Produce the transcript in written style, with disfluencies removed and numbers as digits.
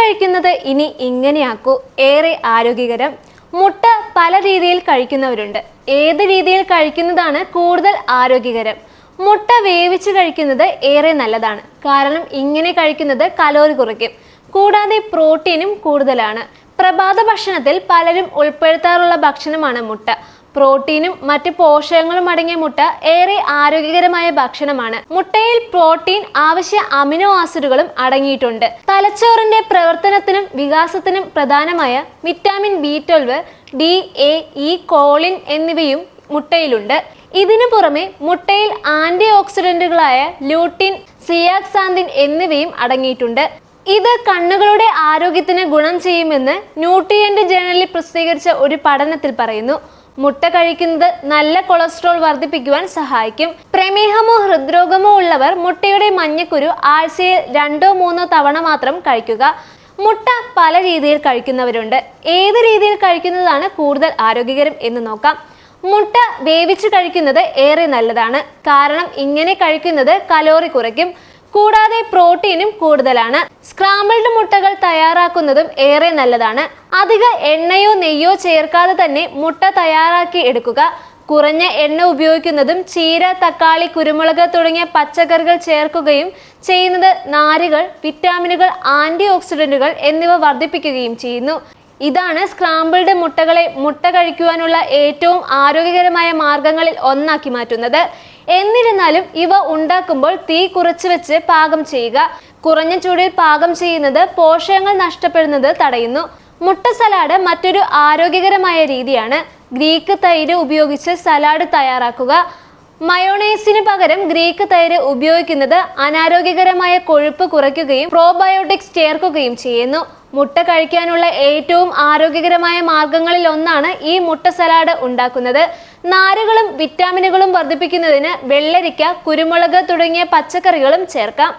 കഴിക്കുന്നത് ഇനി ഇങ്ങനെയാക്കൂ, ഏറെ ആരോഗ്യകരം. മുട്ട പല രീതിയിൽ കഴിക്കുന്നവരുണ്ട്. ഏത് രീതിയിൽ കഴിക്കുന്നതാണ് കൂടുതൽ ആരോഗ്യകരം? മുട്ട വേവിച്ച് കഴിക്കുന്നത് ഏറെ നല്ലതാണ്. കാരണം ഇങ്ങനെ കഴിക്കുന്നത് കലോറി കുറയ്ക്കും. കൂടാതെ പ്രോട്ടീനും കൂടുതലാണ്. പ്രഭാത ഭക്ഷണത്തിൽ പലരും ഉൾപ്പെടുത്താറുള്ള ഭക്ഷണമാണ് മുട്ട. പ്രോട്ടീനും മറ്റ് പോഷകങ്ങളും അടങ്ങിയ മുട്ട ഏറെ ആരോഗ്യകരമായ ഭക്ഷണമാണ്. മുട്ടയിൽ പ്രോട്ടീൻ, ആവശ്യ അമിനോ ആസിഡുകളും അടങ്ങിയിട്ടുണ്ട്. തലച്ചോറിന്റെ പ്രവർത്തനത്തിനും വികാസത്തിനും പ്രധാനമായ vitamin B12, D, A, E, choline എന്നിവയും മുട്ടയിലുണ്ട്. ഇതിനു പുറമെ മുട്ടയിൽ ആന്റി ഓക്സിഡന്റുകളായ ലൂട്ടിൻ, സിയാക്സാന്തിൻ എന്നിവയും അടങ്ങിയിട്ടുണ്ട്. ഇത് കണ്ണുകളുടെ ആരോഗ്യത്തിന് ഗുണം ചെയ്യുമെന്ന് ന്യൂട്രിയന്റ് ജേണലിൽ പ്രസിദ്ധീകരിച്ച ഒരു പഠനത്തിൽ പറയുന്നു. മുട്ട കഴിക്കുന്നത് നല്ല കൊളസ്ട്രോൾ വർദ്ധിപ്പിക്കുവാൻ സഹായിക്കും. പ്രമേഹമോ ഹൃദ്രോഗമോ ഉള്ളവർ മുട്ടയുടെ മഞ്ഞക്കുരു ആഴ്ചയിൽ 2-3 തവണ മാത്രം കഴിക്കുക. മുട്ട പല രീതിയിൽ കഴിക്കുന്നവരുണ്ട്. ഏത് രീതിയിൽ കഴിക്കുന്നതാണ് കൂടുതൽ ആരോഗ്യകരം എന്ന് നോക്കാം. മുട്ട വേവിച്ച് കഴിക്കുന്നത് ഏറെ നല്ലതാണ്. കാരണം ഇങ്ങനെ കഴിക്കുന്നത് കലോറി കുറയ്ക്കും. കൂടാതെ പ്രോട്ടീനും കൂടുതലാണ്. സ്ക്രാമ്പിൾഡ് മുട്ടകൾ തയ്യാറാക്കുന്നതും ഏറെ നല്ലതാണ്. അധിക എണ്ണയോ നെയ്യോ ചേർക്കാതെ തന്നെ മുട്ട തയ്യാറാക്കി എടുക്കുക. കുറഞ്ഞ എണ്ണ ഉപയോഗിക്കുന്നതും ചീര, തക്കാളി, കുരുമുളക് തുടങ്ങിയ പച്ചക്കറികൾ ചേർക്കുകയും ചെയ്യുന്നത് നാരുകൾ, വിറ്റാമിനുകൾ, ആന്റി ഓക്സിഡന്റുകൾ എന്നിവ വർദ്ധിപ്പിക്കുകയും ചെയ്യുന്നു. ഇതാണ് സ്ക്രാമ്പിൾഡ് മുട്ടകളെ മുട്ട കഴിക്കുവാനുള്ള ഏറ്റവും ആരോഗ്യകരമായ മാർഗങ്ങളിൽ ഒന്നാക്കി മാറ്റുന്നത്. എന്നിരുന്നാലും ഇവ ഉണ്ടാക്കുമ്പോൾ തീ കുറച്ച് വെച്ച് പാകം ചെയ്യുക. കുറഞ്ഞ ചൂടിൽ പാകം ചെയ്യുന്നത് പോഷകങ്ങൾ നഷ്ടപ്പെടുന്നത് തടയുന്നു. മുട്ട സലാഡ് മറ്റൊരു ആരോഗ്യകരമായ രീതിയാണ്. ഗ്രീക്ക് തൈര് ഉപയോഗിച്ച് സലാഡ് തയ്യാറാക്കുക. മയോണൈസിന് പകരം ഗ്രീക്ക് തൈര് ഉപയോഗിക്കുന്നത് അനാരോഗ്യകരമായ കൊഴുപ്പ് കുറയ്ക്കുകയും പ്രോബയോട്ടിക്സ് ചേർക്കുകയും ചെയ്യുന്നു. മുട്ട കഴിക്കാനുള്ള ഏറ്റവും ആരോഗ്യകരമായ മാർഗങ്ങളിൽ ഒന്നാണ് ഈ മുട്ട സലാഡ് ഉണ്ടാക്കുന്നത്. നാരുകളും വിറ്റാമിനുകളും വർദ്ധിപ്പിക്കുന്നതിന് വെള്ളരിക്ക, കുരുമുളക് തുടങ്ങിയ പച്ചക്കറികളും ചേർക്കാം.